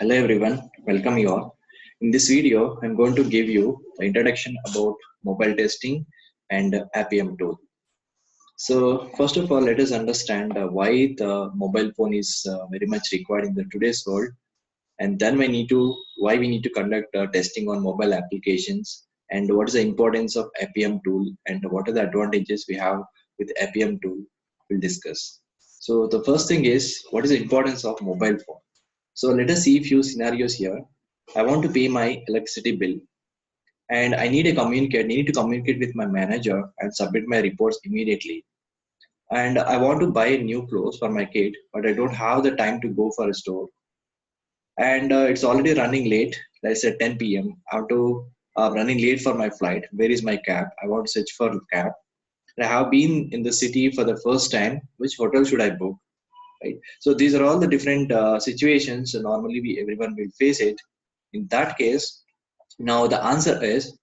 Hello everyone, welcome you all. In this video, I'm going to give you the introduction about mobile testing and Appium tool. So first of all, let us understand why the mobile phone is very much required in the today's world, and then why we need to conduct testing on mobile applications, and what is the importance of Appium tool, and what are the advantages we have with Appium tool. We'll discuss. So the first thing is, what is the importance of mobile phone? So let us see a few scenarios here. I want to pay my electricity bill and I need to communicate with my manager and submit my reports immediately. And I want to buy new clothes for my kid, but I don't have the time to go for a store. And it's already running late. Let's say 10 p.m. I have to running late for my flight. Where is my cab? I want to search for a cab. And I have been in the city for the first time. Which hotel should I book? Right. So these are all the different situations. So normally everyone will face it. In that case, now the answer is,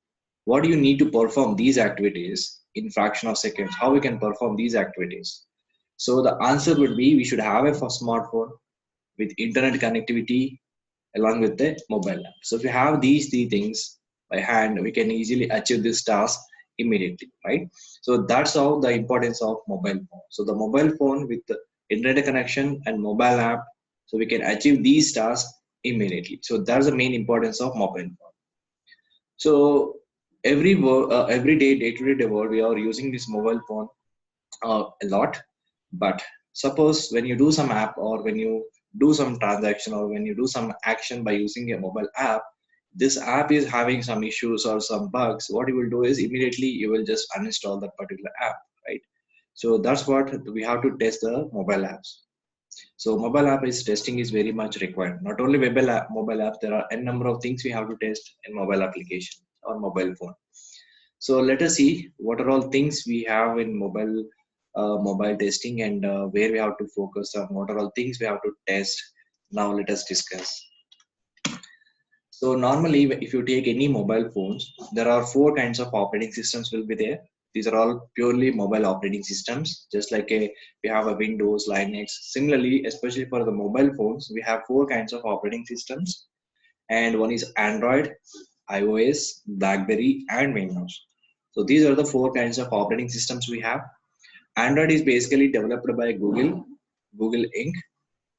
what do you need to perform these activities in fraction of seconds? How we can perform these activities? So the answer would be, we should have a smartphone with internet connectivity along with the mobile app. So if you have these three things by hand, we can easily achieve this task immediately, right? So that's how the importance of mobile phone. So the mobile phone with the internet connection and mobile app, so we can achieve these tasks immediately. So that's the main importance of mobile phone. So every day-to-day world, we are using this mobile phone a lot. But suppose when you do some app, or when you do some transaction, or when you do some action by using a mobile app, this app is having some issues or some bugs. What you will do is immediately you will just uninstall that particular app, right? So that's what we have to test the mobile apps. So mobile app testing is very much required. Not only mobile app, there are a number of things we have to test in mobile application or mobile phone. So let us see what are all things we have in mobile testing, and where we have to focus on, what are all things we have to test. Now let us discuss. So normally, if you take any mobile phones, there are four kinds of operating systems will be there. These are all purely mobile operating systems, just like we have a Windows, Linux. Similarly, especially for the mobile phones, we have four kinds of operating systems, and one is Android, iOS, BlackBerry, and Windows. So these are the four kinds of operating systems we have. Android is basically developed by Google Inc.,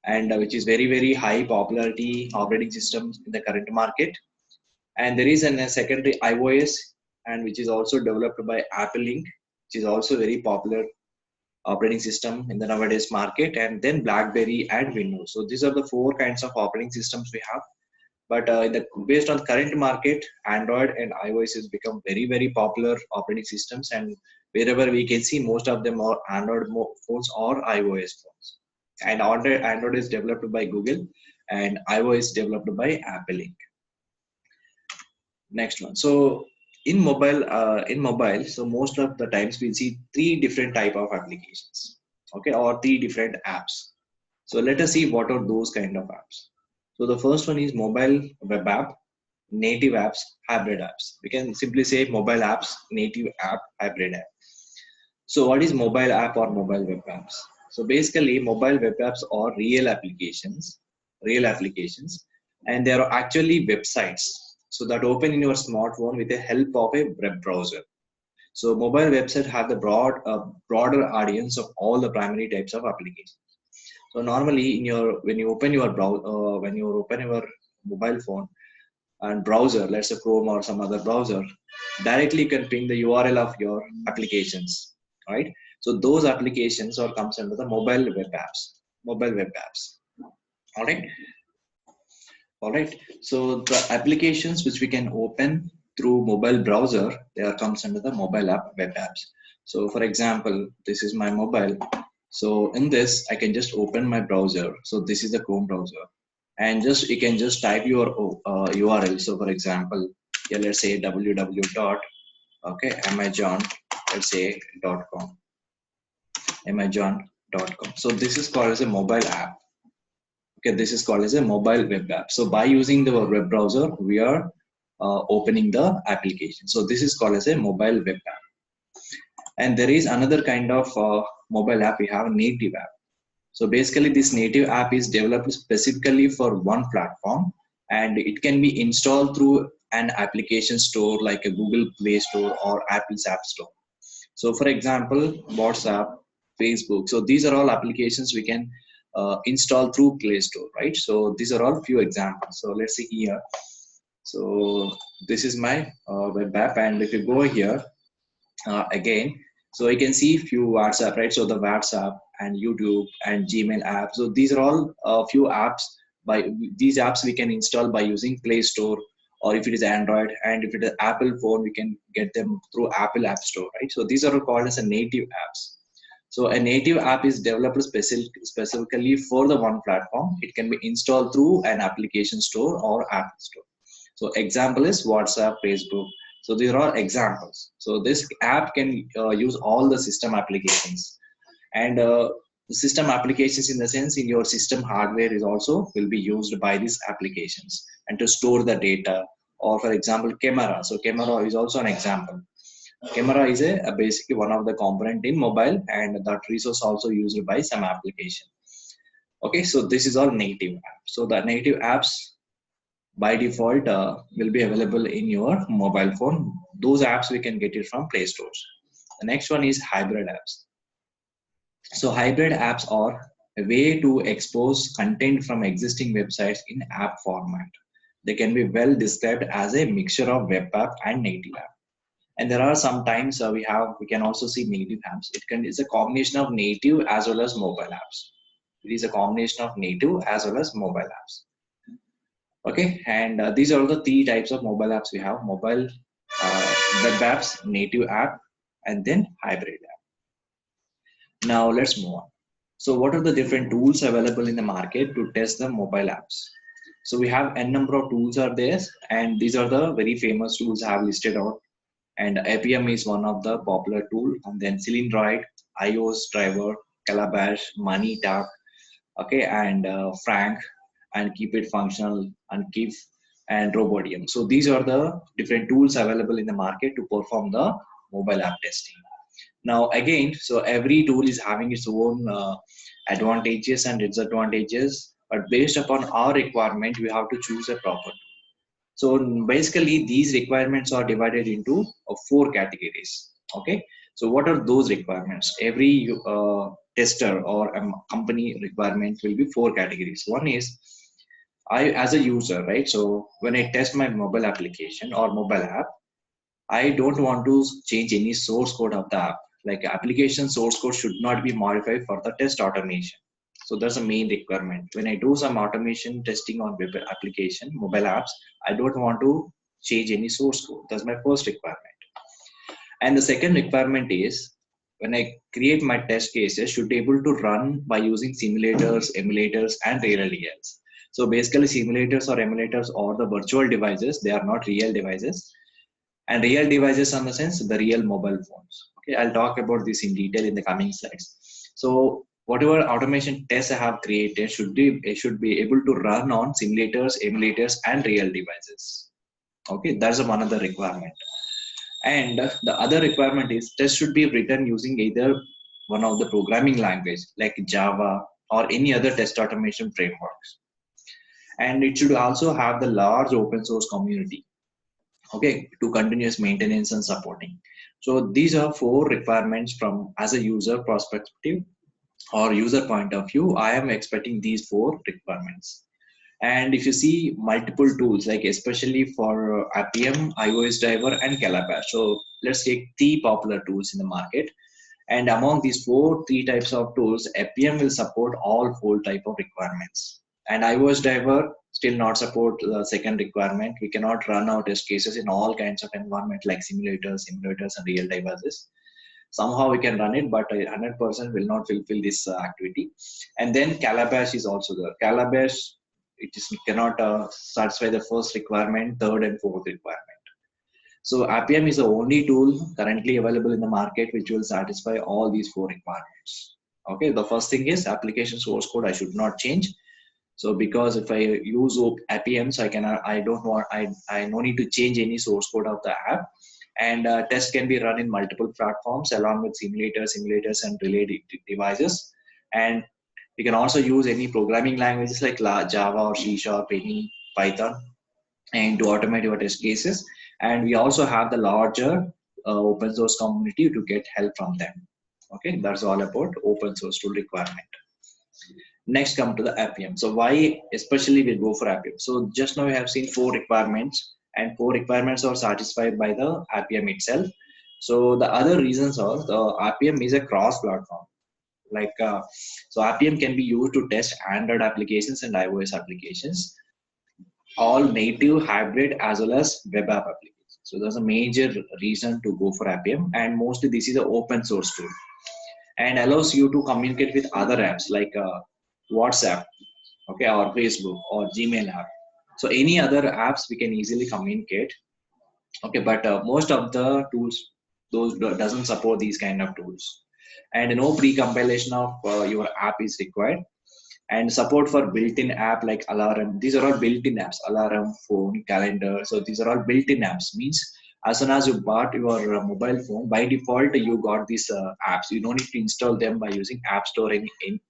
and which is very high popularity operating system in the current market. And there is a secondary iOS, and which is also developed by Apple Inc., which is also very popular operating system in the nowadays market. And then BlackBerry and Windows. So these are the four kinds of operating systems we have. But based on current market, Android and iOS has become very popular operating systems, and wherever we can see, most of them are Android phones or iOS phones. And Android is developed by Google, and iOS developed by Apple Inc. Next one. So in mobile, so most of the times we see three different type of applications, okay, or three different apps. So let us see what are those kind of apps. So the first one is mobile web app, native apps, hybrid apps. We can simply say mobile apps, native app, hybrid app. So what is mobile app or mobile web apps? So basically, mobile web apps are real applications, and they are actually websites. So that open in your smartphone with the help of a web browser. So mobile websites have the broader audience of all the primary types of applications. So normally, when you open your mobile phone and browser, let's say Chrome or some other browser, directly you can ping the URL of your applications, right? So those applications comes under the mobile web apps. All right. So the applications which we can open through mobile browser, they comes under the mobile app web apps. So for example, this is my mobile. So in this, I can just open my browser. So this is the Chrome browser, and you can just type your URL. So for example, yeah, let's say amazon.com. Amazon.com. So this is called as a mobile app. Okay, this is called as a mobile web app. So by using the web browser, we are opening the application. So this is called as a mobile web app. And there is another kind of mobile app. We have a native app. So basically this native app is developed specifically for one platform, and it can be installed through an application store like a Google Play Store or Apple's App Store. So for example, WhatsApp, Facebook. So these are all applications we can install through Play Store, right? So these are all few examples. So let's see here. So this is my web app, and if you go here again, so you can see few WhatsApp, right? So the WhatsApp and YouTube and Gmail app. So these are all few apps. By these apps we can install by using Play Store, or if it is Android, and if it is Apple phone, we can get them through Apple App Store, right? So these are called as a native apps. So a native app is developed specifically for the one platform. It can be installed through an application store or App Store. So example is WhatsApp, Facebook. So these are all examples. So this app can use all the system applications, and system applications in the sense in your system hardware is also will be used by these applications and to store the data. Or for example, camera. So camera is also an example. Camera is a basically one of the component in mobile, and that resource also used by some application. Okay, so this is all native apps. So the native apps by default will be available in your mobile phone. Those apps we can get it from Play Stores. The next one is hybrid apps. So hybrid apps are a way to expose content from existing websites in app format. They can be well described as a mixture of web app and native app. And there are sometimes we can also see native apps. It's a combination of native as well as mobile apps. It is a combination of native as well as mobile apps. Okay, and these are the three types of mobile apps we have: mobile, web apps, native app, and then hybrid app. Now let's move on. So what are the different tools available in the market to test the mobile apps? So we have n number of tools are there, and these are the very famous tools I have listed out. And Appium is one of the popular tool, and then Selenium, iOS driver, Calabash, MoneyTap, okay, and Frank, and Keep It Functional, and Keep, and Robotium. So these are the different tools available in the market to perform the mobile app testing. Now again, so every tool is having its own advantages and disadvantages, but based upon our requirement, we have to choose a proper tool. So basically these requirements are divided into 4 categories. Okay, so what are those requirements? Every tester or company requirement will be 4 categories. One is I as a user, right? So when I test my mobile application or mobile app, I don't want to change any source code of the app. Like application source code should not be modified for the test automation. So that's a main requirement. When I do some automation testing on web application, mobile apps, I don't want to change any source code. That's my first requirement. And the second requirement is when I create my test cases, should be able to run by using simulators, emulators, and real devices. So basically simulators or emulators are the virtual devices. They are not real devices. And real devices in the sense the real mobile phones. Okay, I'll talk about this in detail in the coming slides. So whatever automation tests I have created should be able to run on simulators, emulators, and real devices. Okay, that's one other requirement. And the other requirement is test should be written using either one of the programming language like Java or any other test automation frameworks. And it should also have the large open source community, okay, to continuous maintenance and supporting. So these are 4 requirements from as a user perspective or user point of view. I am expecting these 4 requirements. And if you see multiple tools, like especially for Appium, iOS driver, and Calabash. So let's take 3 popular tools in the market. And among these 3 types of tools, Appium will support all 4 type of requirements. And iOS driver still not support the second requirement. We cannot run our test cases in all kinds of environment like simulators, and real devices. Somehow we can run it, but 100% will not fulfill this activity. And then Calabash is also there. Calabash, cannot satisfy the first requirement, third and fourth requirement. So Appium is the only tool currently available in the market which will satisfy all these 4 requirements. Okay, the first thing is application source code I should not change. So because if I use Appium, so I no need to change any source code of the app. And test can be run in multiple platforms along with simulators and related devices. And You can also use any programming languages like Java or C Sharp, any Python, and to automate your test cases. And we also have the larger open source community to get help from them. Okay, that's all about open source tool requirement. Next, come to the Appium. So why especially we go for Appium? So just now we have seen 4 requirements, and 4 requirements are satisfied by the Appium itself. So the other reasons are the Appium is a cross-platform. So Appium can be used to test Android applications and iOS applications, all native, hybrid, as well as web app applications. So that's a major reason to go for Appium, and mostly this is an open source tool and allows you to communicate with other apps like WhatsApp, okay, or Facebook or Gmail app. So any other apps we can easily communicate, okay, but most of the tools those doesn't support these kind of tools, and no pre-compilation of your app is required, and support for built-in app like alarm. These are all built-in apps: alarm, phone, calendar. So these are all built-in apps, means as soon as you bought your mobile phone, by default you got these apps. You don't need to install them by using App Store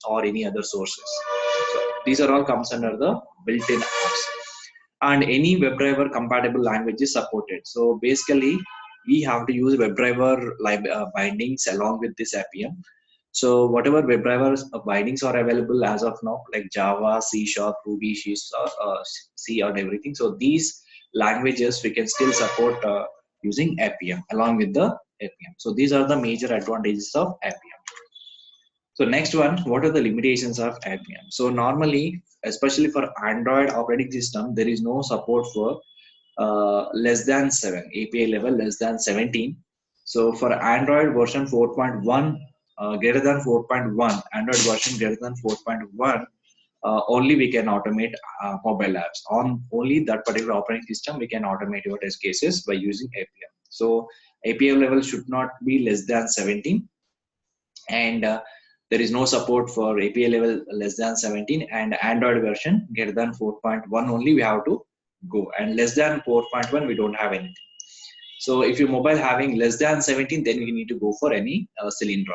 or any other sources. So these are all comes under the built-in apps, and any WebDriver compatible language is supported. So basically we have to use WebDriver bindings along with this Appium. So whatever WebDriver bindings are available as of now, like Java, C Sharp, Ruby, C, and everything. So these languages we can still support using Appium along with the Appium. So these are the major advantages of Appium. So next one, what are the limitations of Appium? So normally, especially for Android operating system, there is no support for less than 7, API level less than 17. So for Android version 4.1, greater than 4.1, Android version greater than 4.1, only we can automate mobile apps. On only that particular operating system, we can automate your test cases by using Appium. So API level should not be less than 17, and there is no support for API level less than 17, and Android version greater than 4.1 only we have to go, and less than 4.1 we don't have anything. So if your mobile having less than 17, then we need to go for any Selenium.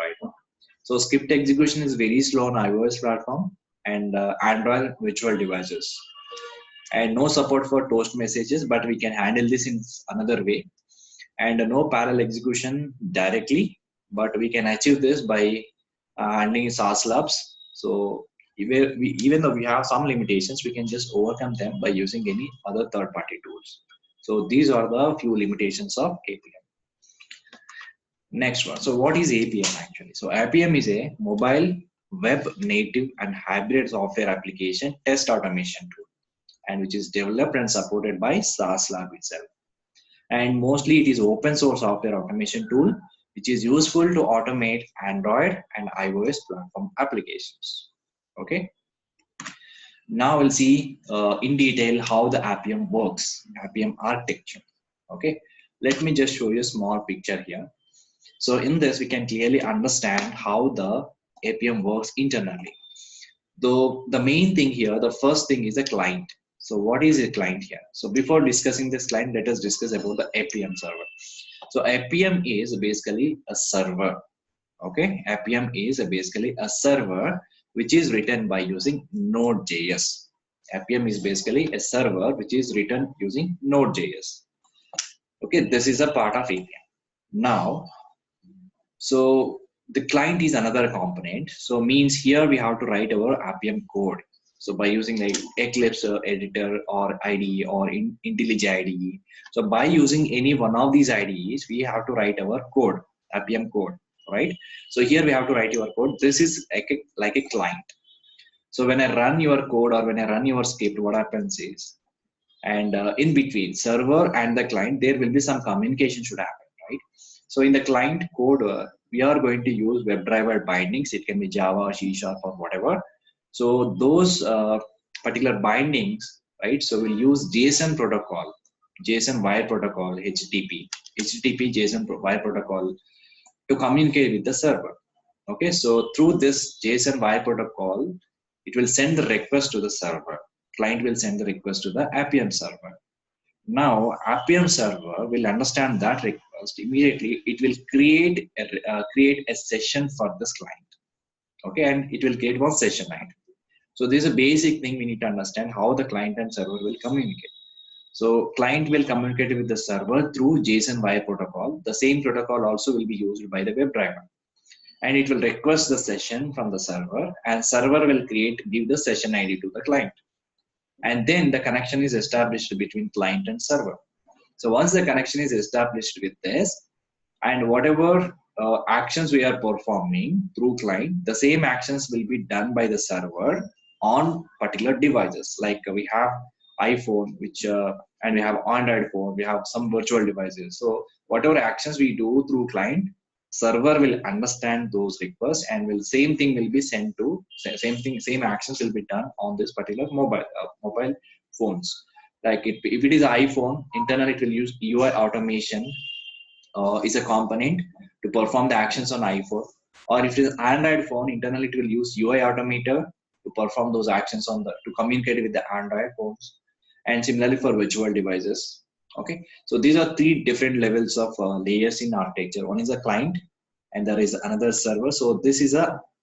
So script execution is very slow on iOS platform and Android virtual devices, and no support for toast messages, but we can handle this in another way, and no parallel execution directly, but we can achieve this by handling SaaS labs. So even though we have some limitations, we can just overcome them by using any other third-party tools. So these are the few limitations of Appium. Next one. So what is Appium actually? So Appium is a mobile, web native, and hybrid software application test automation tool, and which is developed and supported by SaaS Lab itself. And mostly it is open source software automation tool, which is useful to automate Android and iOS platform applications. Okay. Now we'll see in detail how the Appium works, Appium architecture. Okay. Let me just show you a small picture here. So in this, we can clearly understand how the Appium works internally. Though the main thing here, the first thing is a client. So what is a client here? So before discussing this client, let us discuss about the Appium server. So Appium is basically a server. Okay, Appium is basically a server which is written by using Node.js. Appium is basically a server which is written using Node.js. Okay, this is a part of Appium. Now, so the client is another component. So means here we have to write our Appium code. So by using like Eclipse editor or IDE or IntelliJ IDE. So by using any one of these IDEs, we have to write our code, Appium code, right? So here we have to write your code. This is like a client. So when I run your code or when I run your script, what happens is, and in between server and the client, there will be some communication should happen, right? So in the client code, we are going to use WebDriver bindings. It can be Java, C Sharp, or whatever. So those particular bindings, right? So we'll use JSON protocol, JSON wire protocol, HTTP JSON wire protocol to communicate with the server. Okay, so through this JSON wire protocol, it will send the request to the server. Client will send the request to the Appium server. Now, Appium server will understand that request immediately. It will create a session for this client. Okay, and it will create one session ID. So this is a basic thing we need to understand how the client and server will communicate. So client will communicate with the server through JSON wire protocol. The same protocol also will be used by the WebDriver. And it will request the session from the server, and server will give the session ID to the client. And then the connection is established between client and server. So once the connection is established with this, and whatever actions we are performing through client, the same actions will be done by the server on particular devices. Like we have iPhone, and we have Android phone, we have some virtual devices. So whatever actions we do through client, server will understand those requests, and same thing will be sent to same actions will be done on this particular mobile phones. Like if it is iPhone, internally it will use UI automation is a component to perform the actions on iPhone. Or if it is Android phone, internally it will use UI automator to perform those actions to communicate with the Android phones. And similarly for virtual devices. Okay, so these are three different levels of layers in architecture. One is a client, and there is another server. So this is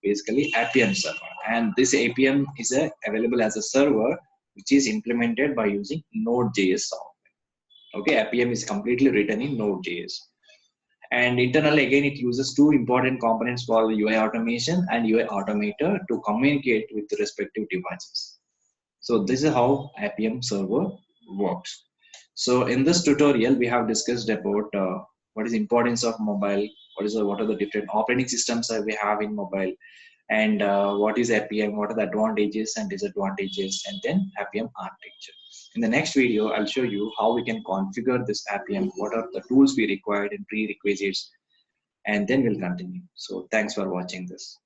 basically Appium server, and this Appium is available as a server which is implemented by using Node.js software. Okay, Appium is completely written in Node.js. And internally, again, it uses two important components called UI automation and UI automator to communicate with the respective devices. So this is how Appium server works. So in this tutorial, we have discussed about what is importance of mobile, what are the different operating systems that we have in mobile, and what is Appium, what are the advantages and disadvantages, and then Appium architecture. In the next video, I'll show you how we can configure this Appium, what are the tools we required and prerequisites, and then we'll continue. So thanks for watching this.